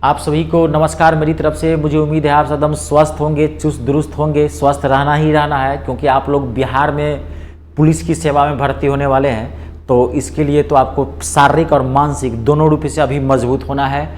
आप सभी को नमस्कार मेरी तरफ से। मुझे उम्मीद है आप एकदम स्वस्थ होंगे, चुस्त दुरुस्त होंगे। स्वस्थ रहना ही रहना है क्योंकि आप लोग बिहार में पुलिस की सेवा में भर्ती होने वाले हैं, तो इसके लिए तो आपको शारीरिक और मानसिक दोनों रूप से अभी मजबूत होना है।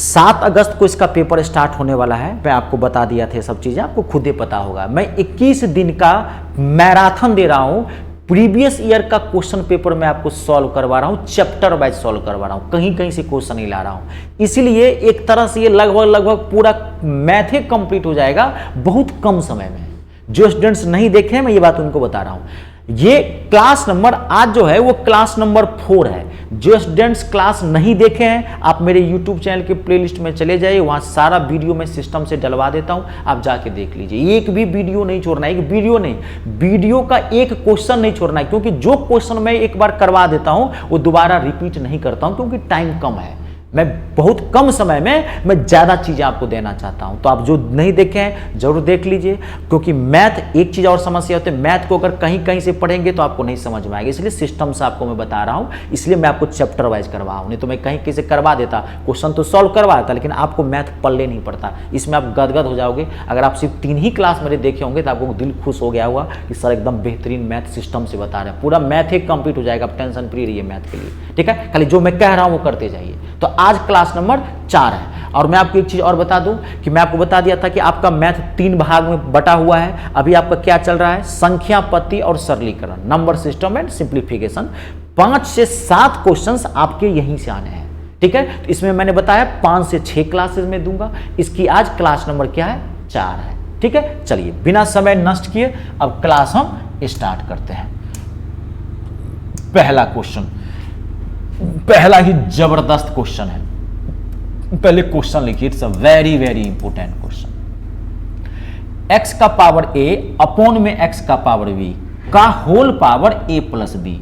7 अगस्त को इसका पेपर स्टार्ट होने वाला है। मैं आपको बता दिया था, सब चीज़ें आपको खुद ही पता होगा। मैं 21 दिन का मैराथन दे रहा हूँ। प्रीवियस ईयर का क्वेश्चन पेपर मैं आपको सॉल्व करवा रहा हूँ, चैप्टर वाइज सॉल्व करवा रहा हूँ, कहीं कहीं से क्वेश्चन नहीं ला रहा हूँ। इसलिए एक तरह से ये लगभग पूरा मैथ ही कंप्लीट हो जाएगा बहुत कम समय में। जो स्टूडेंट्स नहीं देखे हैं मैं ये बात उनको बता रहा हूँ। ये क्लास नंबर आज जो है वो क्लास नंबर 4 है। जो स्टूडेंट्स क्लास नहीं देखे हैं आप मेरे YouTube चैनल के प्लेलिस्ट में चले जाइए, वहां सारा वीडियो मैं सिस्टम से डलवा देता हूं, आप जाके देख लीजिए। एक भी वीडियो नहीं छोड़ना, एक वीडियो नहीं, वीडियो का एक क्वेश्चन नहीं छोड़ना है, क्योंकि जो क्वेश्चन मैं एक बार करवा देता हूं वो दोबारा रिपीट नहीं करता हूं, क्योंकि टाइम कम है। मैं बहुत कम समय में मैं ज़्यादा चीज़ें आपको देना चाहता हूं। तो आप जो नहीं देखे हैं जरूर देख लीजिए, क्योंकि मैथ एक चीज़ और समस्या होती है, मैथ को अगर कहीं कहीं से पढ़ेंगे तो आपको नहीं समझ में आएगा। इसलिए सिस्टम से आपको मैं बता रहा हूं, इसलिए मैं आपको चैप्टर वाइज करवा हूं। नहीं तो मैं कहीं कहीं से करवा देता, क्वेश्चन तो सॉल्व करवा देता, लेकिन आपको मैथ पढ़ले नहीं पड़ता। इसमें आप गदगद हो जाओगे। अगर आप सिर्फ 3 ही क्लास मेरे देखे होंगे तो आपको दिल खुश हो गया होगा कि सर एकदम बेहतरीन मैथ सिस्टम से बता रहे हैं। पूरा मैथ ही कंप्लीट हो जाएगा, आप टेंशन फ्री रहिए मैथ के लिए, ठीक है। खाली जो मैं कह रहा हूं वो करते जाइए। तो आज क्लास नंबर 4 है। और मैं आपको एक चीज और बता दूं कि मैं आपको बता दिया था कि आपका मैथ 3 भाग में बटा हुआ है। अभी आपका क्या चल रहा है, संख्या पत्ती और सरलीकरण, नंबर सिस्टम एंड सिंप्लीफिकेशन। 5 से 7 क्वेश्चंस आपके यहीं से आने हैं, ठीक है। तो इसमें मैंने बताया 5 से 6 क्लासेस में दूंगा। इसकी आज क्लास नंबर क्या है, 4 है, ठीक है। चलिए बिना समय नष्ट किए अब क्लास हम स्टार्ट करते हैं। पहला क्वेश्चन, पहला ही जबरदस्त क्वेश्चन है। पहले क्वेश्चन लिखिए, it's a very very important question. X का पावर ए अपॉन में एक्स का पावर बी का होल पावर ए प्लस बी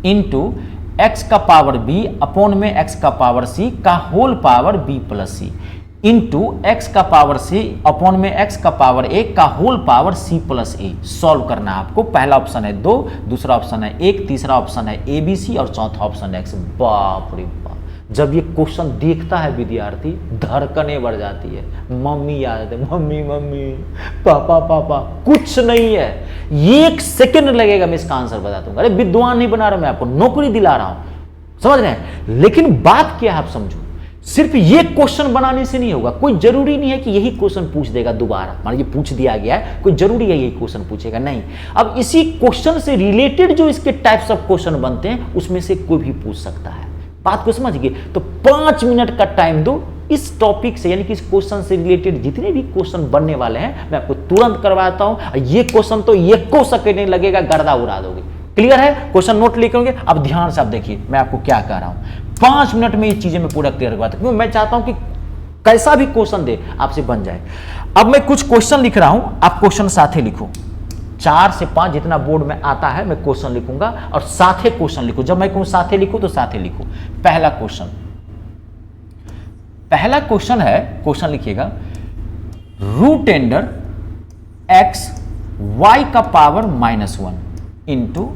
इंटू एक्स का पावर बी अपॉन में एक्स का पावर सी का होल पावर बी प्लस सी इंटू एक्स का पावर सी अपॉन में एक्स का पावर ए का होल पावर सी प्लस ए। सॉल्व करना है आपको। पहला ऑप्शन है 2, दूसरा ऑप्शन है 1, तीसरा ऑप्शन है ए बी सी और चौथा ऑप्शन है एक्स। बाप रे बाप, जब ये क्वेश्चन देखता है विद्यार्थी धड़कने बढ़ जाती है। मम्मी याद है, मम्मी मम्मी, पापा पापा। कुछ नहीं है, 1 सेकंड लगेगा मैं इसका आंसर बता दूंगा। अरे विद्वान नहीं बना रहा मैं आपको, नौकरी दिला रहा हूं, समझ रहे हैं। लेकिन बात क्या है आप समझो, सिर्फ ये क्वेश्चन बनाने से नहीं होगा। कोई जरूरी नहीं है कि यही क्वेश्चन पूछ देगा दोबारा। मान लीजिए पूछ दिया गया है, कोई जरूरी है यही क्वेश्चन पूछेगा, नहीं। अब इसी क्वेश्चन से रिलेटेड जो इसके टाइप्स ऑफ क्वेश्चन बनते हैं उसमें से कोई भी पूछ सकता है। बात को समझ गए। तो 5 मिनट का टाइम दो इस टॉपिक से, यानी कि इस क्वेश्चन से रिलेटेड जितने भी क्वेश्चन बनने वाले हैं मैं आपको तुरंत करवाता हूं। ये क्वेश्चन तो 1 सेकंड नहीं लगेगा, गर्दा उड़ा दोगे। क्लियर है? क्वेश्चन नोट लिखेंगे। अब ध्यान से आप देखिए मैं आपको क्या कह रहा हूं। 5 मिनट में ये चीजें मैं पूरा क्लियर करवाता हूं, क्योंकि मैं चाहता हूं कि कैसा भी क्वेश्चन दे आपसे बन जाए। अब मैं कुछ क्वेश्चन लिख रहा हूं, आप क्वेश्चन साथ ही लिखो। 4 से 5 जितना बोर्ड में आता है मैं क्वेश्चन लिखूंगा और साथ ही क्वेश्चन लिखो। जब मैं कहूं साथ ही लिखो तो साथ ही लिखो। पहला क्वेश्चन है, क्वेश्चन लिखिएगा, रूट अंडर एक्स वाई का power -1 into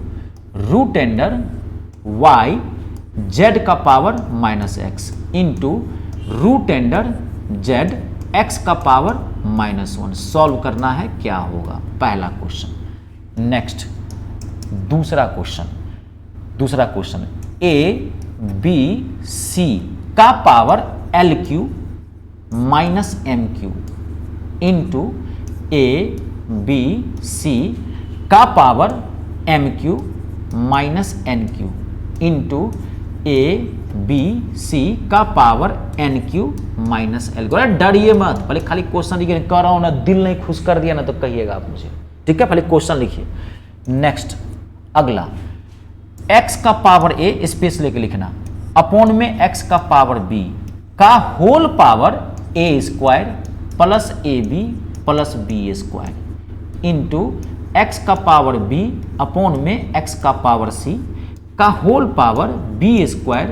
root under y Z का power -x into root under z x का पावर -1। सॉल्व करना है, क्या होगा? पहला क्वेश्चन। नेक्स्ट दूसरा क्वेश्चन ए बी सी का power LQ -MQ into a B c का power MQ -NQ into a B c का पावर NQ -L। डरिए मत, पहले खाली क्वेश्चन लिखिए। कह रहा हूं ना, दिल नहीं खुश कर दिया ना तो कहिएगा आप मुझे, ठीक है। पहले क्वेश्चन लिखिए। नेक्स्ट अगला, x का पावर a स्पेस लेके लिखना अपॉन में x का पावर b का whole power a² plus AB plus B² into x का पावर b अपॉन में x का पावर c का whole power B²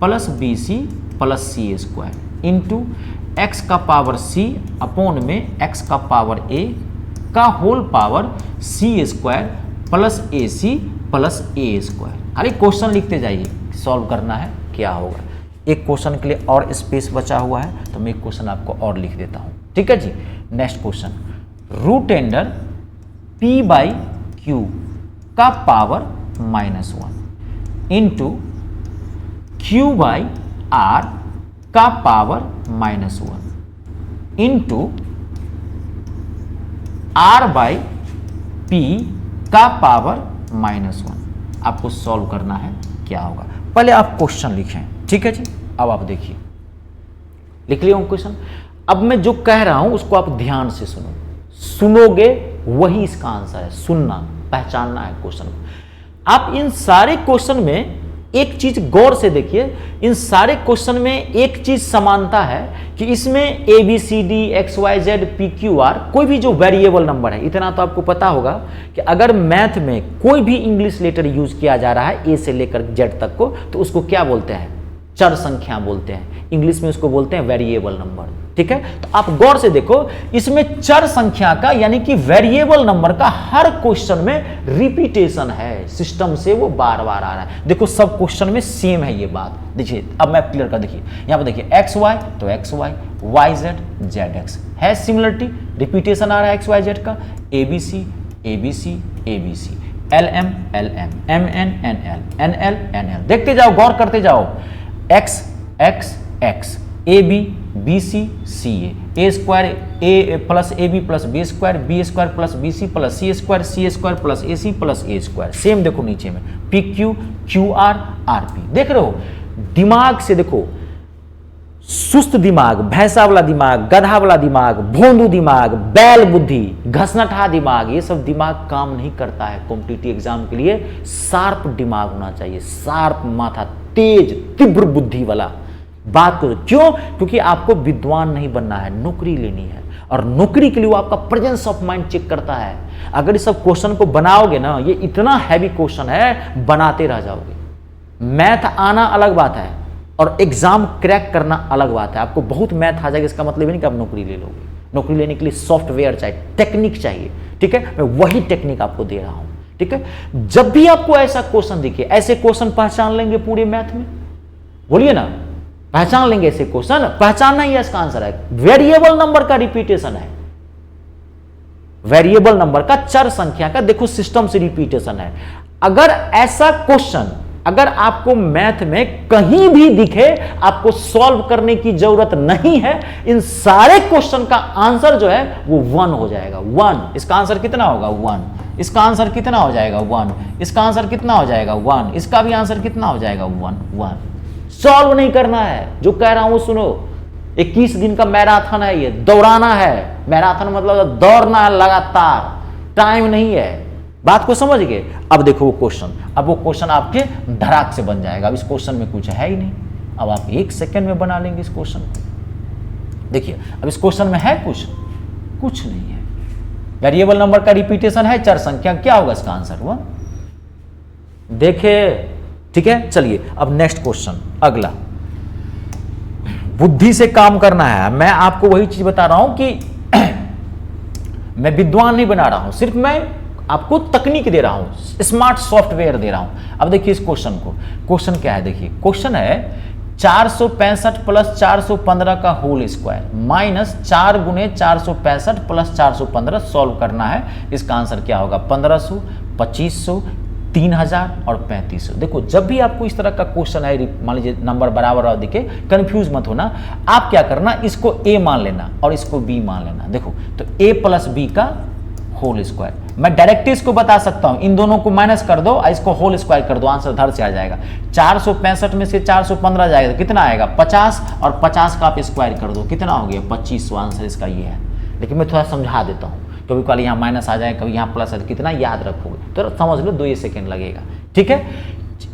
plus BC plus C² into x का पावर c अपॉन में x का power a का whole power C² plus AC plus A²। खाली question लिखते जाइए, सॉल्व करना है, क्या होगा। एक क्वेश्चन के लिए और स्पेस बचा हुआ है, तो मैं एक क्वेश्चन आपको और लिख देता हूं। ठीक है जी, next question, root under p by q का power -1 into q by r का power -1 into r by p का पावर -1। आपको सॉल्व करना है, क्या होगा। पहले आप क्वेश्चन लिखें, ठीक है जी। अब आप देखिए, लिख लिया हूं क्वेश्चन। अब मैं जो कह रहा हूं उसको आप ध्यान से सुनो, सुनोगे वही इसका आंसर है। सुनना, पहचानना है क्वेश्चन को। आप इन सारे क्वेश्चन में एक चीज गौर से देखिए, इन सारे क्वेश्चन में एक चीज समानता है कि इसमें A B C D X Y Z P Q R कोई भी जो वेरिएबल नंबर है, इतना तो आपको पता होगा कि अगर मैथ में कोई भी इंग्लिश लेटर यूज किया जा रहा है ए से लेकर जेड तक को, तो उसको क्या बोलते हैं, चर संख्या बोलते हैं। इंग्लिश में उसको बोलते हैं वेरिएबल नंबर। ठीक है, तो आप गौर से देखो, इसमें चर संख्या का यानी कि वेरिएबल नंबर का हर क्वेश्चन में रिपीटेशन है, सिस्टम से वो बार बार आ रहा है। देखो सब क्वेश्चन में सेम है ये बात। देखिए अब मैं क्लियर कर, देखिए यहां पर देखिए एक्स वाई तो X Y, Y Z Z X है, सिमिलरिटी रिपीटेशन आ रहा है एक्स वाई जेड का, A B C A B C A B C, L M M N N L. देखते जाओ, गौर करते जाओ, X X X, A B B C C A square A plus A B plus B square plus B C plus C square plus A square. Same देखो नीचे में P Q Q R R P. देख रहे हो, दिमाग से देखो, सुस्त दिमाग, भैंसा वाला दिमाग, गधा वाला दिमाग, भोंदू दिमाग, बैल बुद्धि, घसनठा दिमाग, ये सब दिमाग काम नहीं करता है। कॉम्पिटिटिव एग्जाम के लिए शार्प दिमाग होना चाहिए, शार्प माथा, तेज तीव्र बुद्धि वाला। बात करो क्यों? क्योंकि आपको विद्वान नहीं बनना है, नौकरी लेनी है, और नौकरी के लिए वो आपका प्रेजेंस ऑफ माइंड चेक करता है। अगर इस सब क्वेश्चन को बनाओगे ना, ये इतना हैवी क्वेश्चन है, बनाते रह जाओगे। मैथ आना अलग बात है और एग्जाम क्रैक करना अलग बात है। आपको बहुत मैथ आ जाएगा, इसका मतलब नहीं कि आप नौकरी ले लोगे। नौकरी लेने के लिए सॉफ्टवेयर चाहिए, टेक्निक चाहिए। ठीक है, मैं वही टेक्निक आपको दे रहा हूं। ठीक है, जब भी आपको ऐसा क्वेश्चन दिखे, ऐसे क्वेश्चन पहचान लेंगे पूरे मैथ में, बोलिए ना, पहचान लेंगे ऐसे क्वेश्चन। पहचानना ही इसका आंसर है। वेरिएबल नंबर का रिपीटेशन है, वेरिएबल नंबर का, चर संख्या का, देखो सिस्टम से रिपीटेशन है। अगर ऐसा क्वेश्चन अगर आपको मैथ में कहीं भी दिखे, आपको सॉल्व करने की जरूरत नहीं है। इन सारे क्वेश्चन का आंसर जो है वो 1 हो जाएगा। 1, इसका आंसर कितना होगा? 1। इसका आंसर कितना हो जाएगा? 1। इसका आंसर कितना हो जाएगा? 1। इसका भी आंसर कितना हो जाएगा? 1। सॉल्व नहीं करना है, जो कह रहा हूं सुनो। 21 दिन का मैराथन है, ये दौड़ाना है। मैराथन मतलब दौड़ना है लगातार, टाइम नहीं है। बात को समझ गए? अब देखो वो क्वेश्चन, अब वो क्वेश्चन आपके धड़ाक से बन जाएगा। अब इस क्वेश्चन में कुछ है ही नहीं, अब आप 1 सेकंड में बना लेंगे इस क्वेश्चन को। देखिए अब इस क्वेश्चन में है कुछ नहीं है। वेरिएबल नंबर का रिपीटेशन है, चर संख्या, क्या होगा इसका आंसर? 1। देखे, ठीक है। चलिए अब नेक्स्ट क्वेश्चन, अगला। बुद्धि से काम करना है। मैं आपको वही चीज बता रहा हूं कि मैं विद्वान नहीं बना रहा हूं, सिर्फ मैं आपको तकनीक दे रहा हूं, स्मार्ट सॉफ्टवेयर दे रहा हूं। अब देखिए इस क्वेश्चन को, क्वेश्चन क्या है? देखिए क्वेश्चन है 465 प्लस 415 का होल स्क्वायर माइनस 4 गुने 465 प्लस 415 सॉल्व करना है। इसका आंसर क्या होगा? 1500, 2500, 3000 और 3500। देखो जब भी आपको इस तरह का क्वेश्चन है, मान लीजिए नंबर बराबर और दिखे, कंफ्यूज मत होना। आप क्या करना, इसको a मान लेना और इसको b मान लेना। देखो तो a प्लस b का होल स्क्वायर, मैं डायरेक्ट इसको बता सकता हूं, इन दोनों को माइनस कर दो और इसको होल स्क्वायर कर दो, आंसर धड़ से आ जाएगा। 465 में से 415 जाएगा, कितना आएगा? 50, और 50 का आप स्क्वायर कर दो, कितना हो गया? 2500। आंसर इसका ये है। लेकिन मैं थोड़ा समझा देता हूं, कभी कभी यहाँ माइनस आ जाए, कभी यहाँ प्लस आ जाए, कितना याद रखोगे तो समझ लो 2 सेकेंड लगेगा। ठीक है,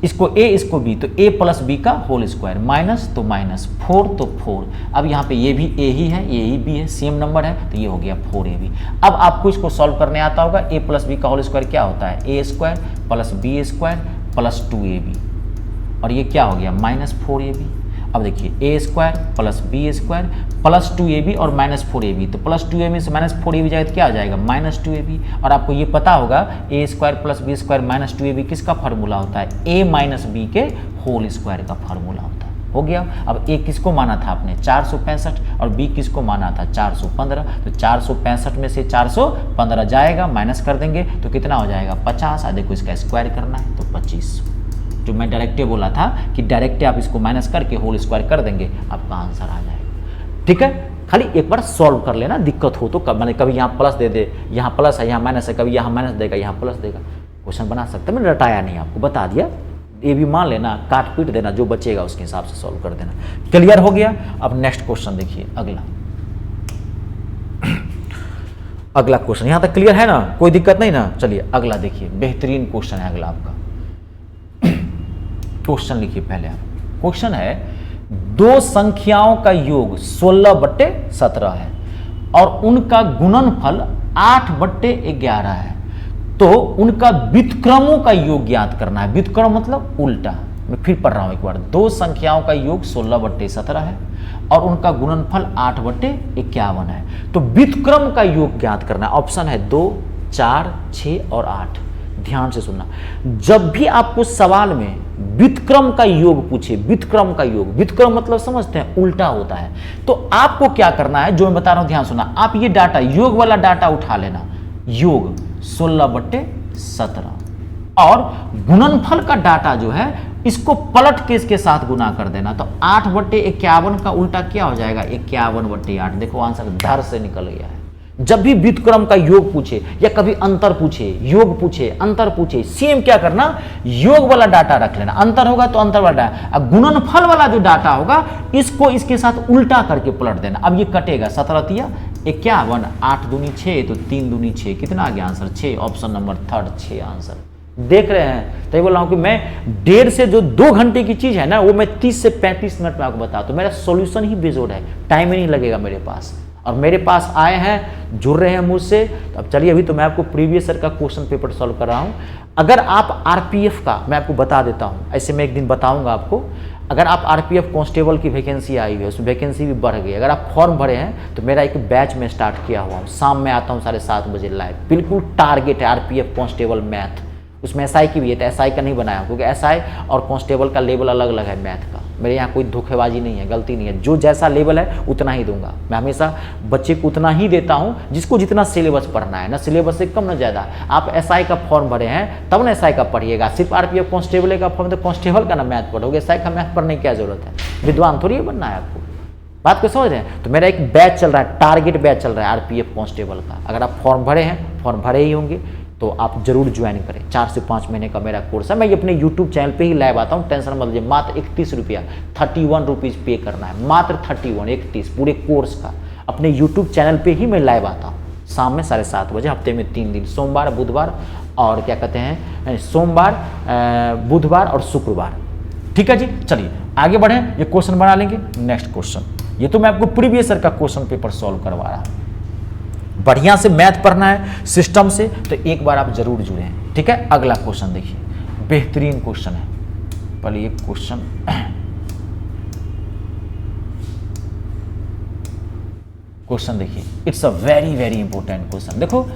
इसको a इसको b, तो a प्लस b का होल स्क्वायर, माइनस तो माइनस, 4 तो 4। अब यहाँ पे ये भी a ही है, ये ही b है, सेम नंबर है, तो ये हो गया 4ab। अब आपको इसको सॉल्व करने आता होगा। a प्लस b का होल स्क्वायर क्या होता है? a square plus b square plus 2ab, और ये क्या हो गया? Minus 4ab। अब देखिए a square plus b square plus 2ab और माइनस 4ab, तो प्लस 2ab से माइनस 4ab जाएगा तो क्या आ जाएगा? Minus 2ab। और आपको ये पता होगा a square plus b square minus 2ab किसका फार्मूला होता है? a माइनस b के होल स्क्वायर का फार्मूला होता है। हो गया। अब ए किसको माना था आपने 465 और बी किसको माना था 415, तो 465 में से 415 जाएगा, माइनस कर देंगे तो कितना हो जाएगा 50। देखो इसका स्क्वायर करना है तो 25। जो मैं डायरेक्टे बोला था कि डायरेक्टे आप इसको माइनस करके होल स्क्वायर कर देंगे, आपका आंसर आ जाएगा। ठीक है, खाली एक बार सॉल्व कर लेना, दिक्कत हो तो मैंने कभी यहाँ प्लस दे दे, यहाँ प्लस है यहाँ माइनस है, कभी यहाँ माइनस देगा यहाँ प्लस देगा, क्वेश्चन बना सकते। मैंने रटाया नहीं, आपको बता दिया, ये भी मान लेना, काट पीट देना, जो बचेगा उसके हिसाब से सॉल्व कर देना। क्लियर हो गया। अब नेक्स्ट क्वेश्चन देखिए, अगला क्वेश्चन। यहाँ तक क्लियर है ना, कोई दिक्कत नहीं ना। चलिए अगला देखिए, बेहतरीन क्वेश्चन है अगला आपका। क्वेश्चन लिखिए पहले आप। क्वेश्चन है दो संख्याओं का योग 16/17 है और उनका गुणनफल 8/11 है, तो उनका व्युत्क्रमों का योग ज्ञात करना है। व्युत्क्रम मतलब उल्टा। मैं फिर पढ़ रहा हूं एक बार। दो संख्याओं का योग 16/17 है और उनका गुणनफल 8/51 है, तो व्युत्क्रम का योग ज्ञात करना है। ऑप्शन है 2, 4, 6 और 8। ध्यान से सुनना, जब भी आपको सवाल में व्युत्क्रम का योग पूछे, व्युत्क्रम का योग, व्युत्क्रम मतलब समझते हैं उल्टा होता है, तो आपको क्या करना है, जो मैं बता रहा हूं ध्यान सुनना। आप ये डाटा, योग वाला डाटा उठा लेना, योग 16/17, और गुणनफल का डाटा जो है इसको पलट के इसके साथ गुना कर देना, तो 8/51 का उल्टा क्या हो जाएगा 51/8। देखो आंसर धर से निकल गया है। जब भी व्युत्क्रम का योग पूछे या कभी अंतर पूछे, योग पूछे, अंतर पूछे, सेम क्या करना, योग वाला डाटा रख लेना। अंतर होगा तो अंतर वाला डाटा, गुणनफल वाला जो डाटा होगा इसको इसके साथ उल्टा करके पलट देना। अब ये कटेगा, 17×51, 8 दूनी 6, तो 3 दूनी 6, कितना आ गया आंसर 6। Option number 3 6 answer. देख रहे हैं, तो बोल रहा हूं कि मैं 1.5 से जो 2 घंटे की चीज है ना, वो मैं 30 से 35 मिनट में आपको बताता हूं। मेरा सॉल्यूशन ही बेजोड़ है, टाइम ही नहीं लगेगा मेरे पास, और मेरे पास आए हैं, जुड़ रहे हैं मुझसे। तो अब चलिए, अभी तो मैं आपको प्रीवियस ईयर का क्वेश्चन पेपर सॉल्व कर रहा हूं। अगर आप आरपीएफ का, मैं आपको बता देता हूं, ऐसे मैं एक दिन बताऊंगा आपको। अगर आप आरपीएफ कांस्टेबल की वैकेंसी आई हुई है, उसमें वैकेंसी भी बढ़ गई, अगर आप फॉर्म भरे हैं तो मेरा एक बैच में स्टार्ट किया हुआ हूँ, शाम में आता हूँ 7:30 बजे लाइव। बिल्कुल टारगेट है आरपीएफ कांस्टेबल मैथ, उसमें एसआई की भी है, तो एसआई का नहीं बनाया क्योंकि एसआई और कांस्टेबल का लेवल अलग अलग है मैथ का। मेरे यहाँ कोई धोखेबाजी नहीं है, गलती नहीं है, जो जैसा लेवल है उतना ही दूंगा। मैं हमेशा बच्चे को उतना ही देता हूँ जिसको जितना सिलेबस पढ़ना है, ना सिलेबस से कम ना ज़्यादा। आप एसआई का फॉर्म भरे हैं तब ना एसआई का पढ़िएगा, सिर्फ आरपीएफ कांस्टेबल का फॉर्म तो कांस्टेबल का ना मैथ पढ़ोगे, एसआई का मैथ पढ़ने की क्या जरूरत है, विद्वान थोड़ी बनना है आपको। बात को समझ रहे हैं। तो मेरा एक बैच चल रहा है, टारगेट बैच चल रहा है आरपीएफ कांस्टेबल का। अगर आप फॉर्म भरे हैं, फॉर्म भरे ही होंगे, तो आप जरूर ज्वाइन करें। 4 से 5 महीने का मेरा कोर्स है। मैं अपने यूट्यूब चैनल पे ही लाइव आता हूँ, टेंशन मत लीजिए। मात्र 31 रुपया, 31 रुपीज़ पे करना है, मात्र 31 पूरे कोर्स का। अपने यूट्यूब चैनल पे ही मैं लाइव आता हूँ शाम में 7:30 बजे, हफ्ते में 3 दिन, सोमवार, बुधवार और क्या कहते हैं, सोमवार, बुधवार और शुक्रवार। ठीक है जी, चलिए आगे बढ़े, ये क्वेश्चन बना लेंगे। नेक्स्ट क्वेश्चन, ये तो मैं आपको प्रीवियस ईयर का क्वेश्चन पेपर सॉल्व करवा रहा हूँ। बढ़िया से मैथ पढ़ना है सिस्टम से, तो एक बार आप जरूर जुड़ें। ठीक है, अगला क्वेश्चन देखिए, बेहतरीन क्वेश्चन है। पहले ये क्वेश्चन देखिए, it's a very very important question. देखो,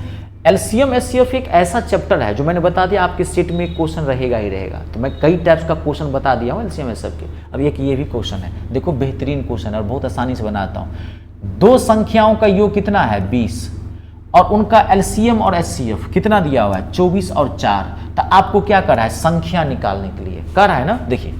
एलसीएम एचसीएफ एक ऐसा चैप्टर है जो मैंने बता दिया आपके सेट में क्वेश्चन रहेगा ही रहेगा। तो मैं कई टाइप्स का क्वेश्चन बता दिया हूँ एलसीएम एचसीएफ के। अब एक ये भी क्वेश्चन है, देखो बेहतरीन क्वेश्चन है और बहुत आसानी से बनाता हूँ। दो संख्याओं का योग कितना है 20 और उनका एलसीएम और एचसीएफ कितना दिया हुआ है 24 और 4। तो आपको क्या कर रहा है, संख्या निकालने के लिए कर रहा है ना। देखिए,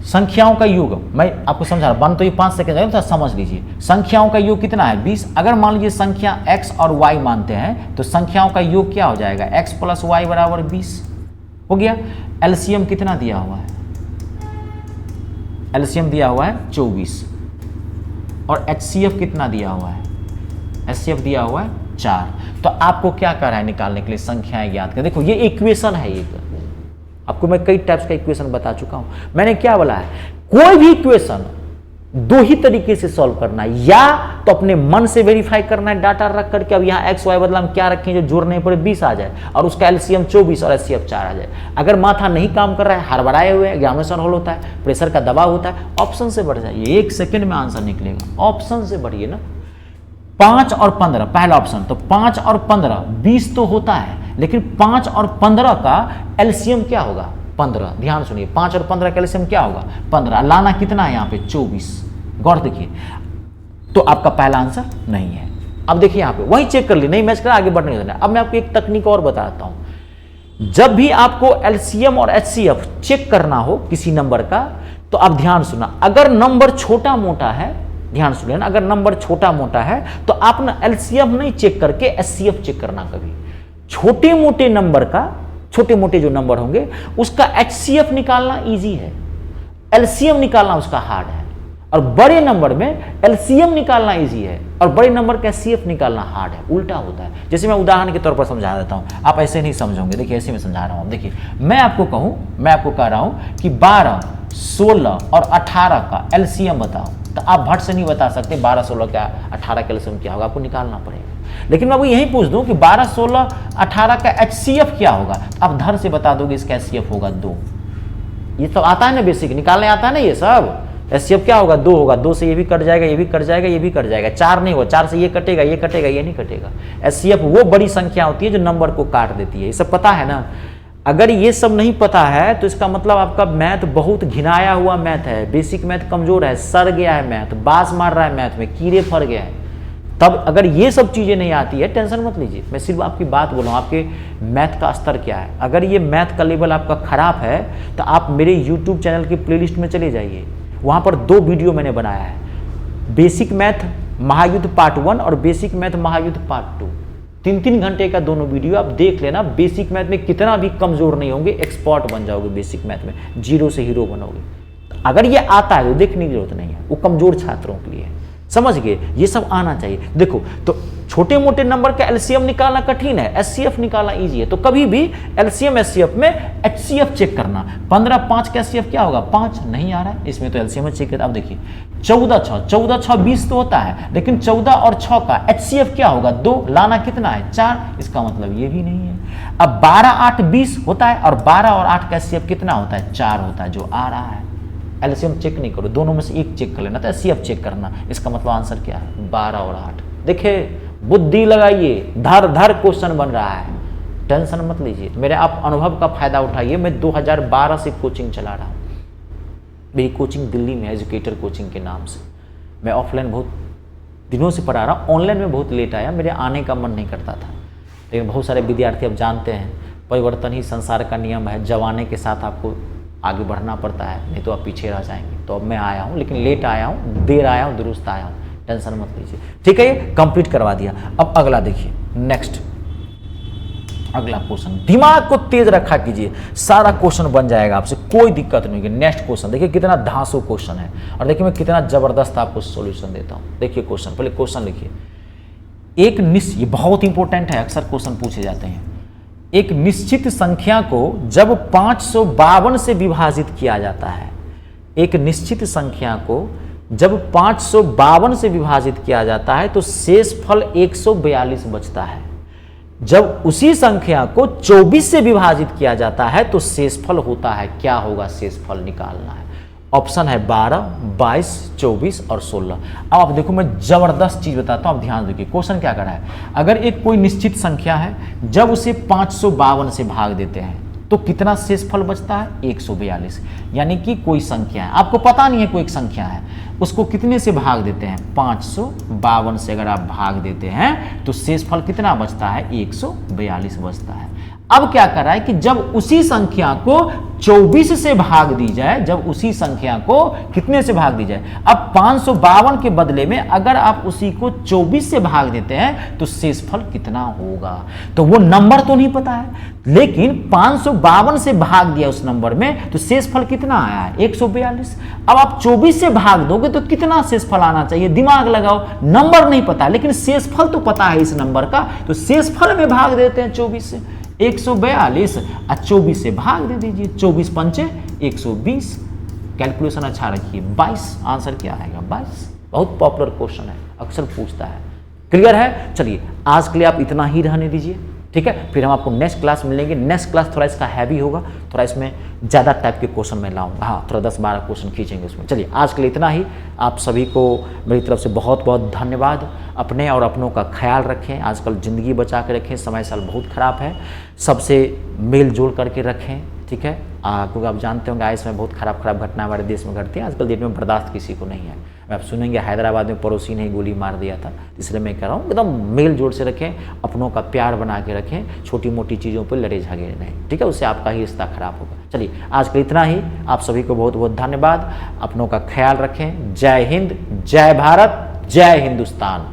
संख्याओं का योग मैं आपको समझा रहा, बन तो ये 5 सेकंड तो समझ लीजिए। संख्याओं का योग कितना है 20। अगर मान लीजिए संख्या x और y मानते हैं तो संख्याओं का योग क्या हो जाएगा, x + y = 20 हो गया। एलसीएम कितना दिया हुआ है, एलसीएम दिया हुआ है 24 और एचसीएफ कितना दिया हुआ है, एचसीएफ दिया हुआ है 4। तो आपको क्या कर रहा है निकालने के लिए, संख्याएं ज्ञात कर। देखो ये इक्वेशन है, एक आपको मैं कई टाइप्स का इक्वेशन बता चुका हूं। मैंने क्या बोला है, कोई भी इक्वेशन 2 ही तरीके से सॉल्व करना है, या तो अपने मन से वेरीफाई करना है डाटा रख करके, अब यहाँ एक्स वाई बदला हम क्या रखें जो जोड़ने पर 20 आ जाए और उसका एलसीएम 24 और एचसीएफ 4 आ जाए। अगर माथा नहीं काम कर रहा है, हड़बड़ाए हुए, एग्जामिनेशन हॉल होता है, प्रेशर का दबाव होता है, ऑप्शन से बढ़ जाइए, 1 सेकंड में आंसर निकलेगा। ऑप्शन से बढ़िए ना। 5 और 15 पहला ऑप्शन, तो 5 और 15 20 तो होता है, लेकिन 5 और 15 का एलसीएम क्या होगा 15, ध्यान सुनिए 5 और 15 कैल्शियम क्या होगा 15, लाना कितना है यहाँ पे 24, गौर देखिए, तो आपका पहला आंसर नहीं है। अब देखिए यहाँ पे वही चेक कर ली, नहीं मैच करा आगे बढ़ने देना। अब मैं आपको एक तकनीक और बताता हूं, जब भी आपको एलसीएम और एचसीएफ चेक करना हो किसी नंबर का, तो आप ध्यान सुना, अगर नंबर छोटा मोटा है, ध्यान सुनिए ना, अगर नंबर छोटा मोटा है तो आप ना एलसीएम नहीं चेक करके एचसीएफ चेक करना। कभी छोटे मोटे नंबर का, छोटे मोटे जो नंबर होंगे उसका एचसीएफ निकालना इजी है, एलसीएम निकालना उसका हार्ड है। और बड़े नंबर में एलसीएम निकालना इजी है और बड़े नंबर का एचसीएफ निकालना हार्ड है, उल्टा होता है। जैसे मैं उदाहरण के तौर पर समझा देता हूं, आप ऐसे नहीं समझोगे। देखिए ऐसे मैं समझा रहा हूं, देखिए मैं आपको कह रहा हूं कि 12, 16 और 18 का एलसीएम बताओ, तो आप भट से नहीं बता सकते 12, 16 का 18 का एलसीएम क्या होगा, आपको निकालना पड़ेगा। लेकिन मैं वो यही पूछ दूं कि 12, 16, 18 का एचसीएफ क्या होगा, आप धर से बता दोगे इसका एचसीएफ होगा 2। ये तो आता है ना, बेसिक निकालने आता है ना ये सब। एचसीएफ क्या होगा 2 होगा, 2 से ये भी कट जाएगा, ये भी कट जाएगा, ये भी कट जाएगा, 4 नहीं होगा, 4 से ये कटेगा, ये कटेगा, ये नहीं कटेगा। एचसीएफ वो बड़ी संख्या होती है जो नंबर को काट देती है, ये सब पता है ना। अगर ये सब नहीं पता है तो इसका मतलब आपका मैथ बहुत घिनाया हुआ मैथ है, बेसिक मैथ कमजोर है, सड़ गया है मैथ, बास मार रहा है मैथ में, कीड़े फर गया है। तब अगर ये सब चीजें नहीं आती है, टेंशन मत लीजिए, मैं सिर्फ आपकी बात बोल रहा हूँ, आपके मैथ का स्तर क्या है। अगर ये मैथ का लेवल आपका खराब है तो आप मेरे यूट्यूब चैनल की प्लेलिस्ट में चले जाइए, वहां पर 2 वीडियो मैंने बनाया है, बेसिक मैथ महायुद्ध पार्ट 1 और बेसिक मैथ महायुद्ध पार्ट 2। 3-3 घंटे का दोनों वीडियो आप देख लेना। बेसिक मैथ में कितना भी कमजोर नहीं होंगे, एक्सपर्ट बन जाओगे बेसिक मैथ में, 0 से हीरो बनोगे। अगर ये आता है तो देखने की जरूरत नहीं है, वो कमजोर छात्रों के लिए है, समझ गए। ये सब आना चाहिए। देखो तो छोटे मोटे नंबर का एलसीएम निकालना कठिन है, एचसीएफ निकालना इजी है। तो कभी भी एलसीएम एचसीएफ में एचसीएफ चेक करना। 15, 5 का एचसीएफ क्या होगा 5, नहीं आ रहा है, इसमें तो एलसीएम चेक करता। अब देखिए 14, 6 20 तो होता है, लेकिन 14 और 6 का एचसीएफ क्या होगा 2, लाना कितना है 4, इसका मतलब ये भी नहीं है। अब 12, 8 20 होता है और 12 और 8 का एचसीएफ कितना होता है 4 होता है, जो आ रहा है। एलसीएम चेक नहीं करो, दोनों में से एक चेक कर लेना, तो एचसीएफ चेक करना। इसका मतलब आंसर क्या है 12 और 8। देखिए बुद्धि लगाइए, धर धर क्वेश्चन बन रहा है, टेंशन मत लीजिए, मेरे आप अनुभव का फायदा उठाइए। मैं 2012 से कोचिंग चला रहा हूँ, मेरी कोचिंग दिल्ली में एजुकेटर कोचिंग के नाम से। मैं ऑफलाइन बहुत दिनों से पढ़ा रहा हूँ, ऑनलाइन में बहुत लेट आया, मेरे आने का मन नहीं करता था। लेकिन बहुत सारे विद्यार्थी अब जानते हैं परिवर्तन ही संसार का नियम है, जवाने के साथ आपको आगे बढ़ना पड़ता है, नहीं तो आप पीछे रह जाएंगे। तो अब मैं आया हूँ, लेकिन लेट आया हूँ, देर आया हूँ, दुरुस्त आया हूँ, टेंशन मत लीजिए, ठीक है। ये कंप्लीट करवा दिया। अब अगला देखिए, नेक्स्ट अगला क्वेश्चन, दिमाग को तेज रखा कीजिए, सारा क्वेश्चन बन जाएगा आपसे, कोई दिक्कत नहीं होगी। नेक्स्ट क्वेश्चन देखिए कितना धांसू क्वेश्चन है, और देखिए मैं कितना जबरदस्त आपको सॉल्यूशन देता हूं। देखिए क्वेश्चन, पहले क्वेश्चन लिखिए। एक निश्चित, ये बहुत इंपॉर्टेंट है, अक्सर क्वेश्चन पूछे जाते हैं। एक निश्चित संख्या को जब 552 से विभाजित किया जाता है, एक निश्चित संख्या को जब 552 से विभाजित किया जाता है तो शेषफल 142 बचता है। जब उसी संख्या को 24 से विभाजित किया जाता है तो शेषफल होता है, क्या होगा शेषफल निकालना है। ऑप्शन है 12, 22, 24 और 16। अब आप देखो मैं जबरदस्त चीज बताता हूं, आप ध्यान देखिए। क्वेश्चन क्या कर रहा है, अगर एक कोई निश्चित संख्या है, जब उसे 552 से भाग देते हैं तो कितना शेषफल बचता है 142। यानी कि कोई संख्या है, आपको पता नहीं है कोई एक संख्या है, उसको कितने से भाग देते हैं 552 से अगर आप भाग देते हैं तो शेषफल कितना बचता है 142 बचता है। अब क्या कर रहा है कि जब उसी संख्या को 24 से भाग दी जाए, जब उसी संख्या को कितने से भाग दी जाए, अब 552 के बदले में अगर आप उसी को 24 से भाग देते हैं तो शेषफल कितना होगा। तो वो नंबर तो नहीं पता है, लेकिन 552 से भाग दिया उस नंबर में तो शेषफल कितना आया है 142। अब आप 24 से भाग दोगे तो कितना शेषफल आना चाहिए, दिमाग लगाओ। नंबर नहीं पता लेकिन शेषफल तो पता है इस नंबर का, तो शेषफल में भाग देते हैं 24 से, 142 और 24 से भाग दे दीजिए, 24 पंचे 120। कैलकुलेशन अच्छा रखिए, 22 आंसर क्या आएगा 22। बहुत पॉपुलर क्वेश्चन है, अक्सर पूछता है। क्लियर है। चलिए आज के लिए आप इतना ही रहने दीजिए, ठीक है। फिर हम आपको नेक्स्ट क्लास मिलेंगे। नेक्स्ट क्लास थोड़ा इसका हैवी होगा, थोड़ा इसमें ज़्यादा टाइप के क्वेश्चन मैं लाऊंगा, हाँ थोड़ा 10-12 क्वेश्चन खींचेंगे उसमें। चलिए आज के लिए इतना ही। आप सभी को मेरी तरफ से बहुत बहुत धन्यवाद। अपने और अपनों का ख्याल रखें, आजकल ज़िंदगी बचा के रखें, समय साल बहुत ख़राब है, सबसे मेल जोल करके रखें, ठीक है। क्योंकि आप जानते होंगे आज इसमें बहुत खराब घटना हमारे देश में घटती है। आजकल डेट में बर्दाश्त किसी को नहीं है। आप सुनेंगे हैदराबाद में पड़ोसी ने ही गोली मार दिया था। इसलिए मैं कह रहा हूँ एकदम मेल जोड़ से रखें, अपनों का प्यार बना के रखें, छोटी मोटी चीज़ों पर लड़े झगड़े नहीं, ठीक है, उससे आपका ही रिश्ता खराब होगा। चलिए आज के इतना ही। आप सभी को बहुत बहुत धन्यवाद। अपनों का ख्याल रखें। जय हिंद, जय भारत, जय हिंदुस्तान।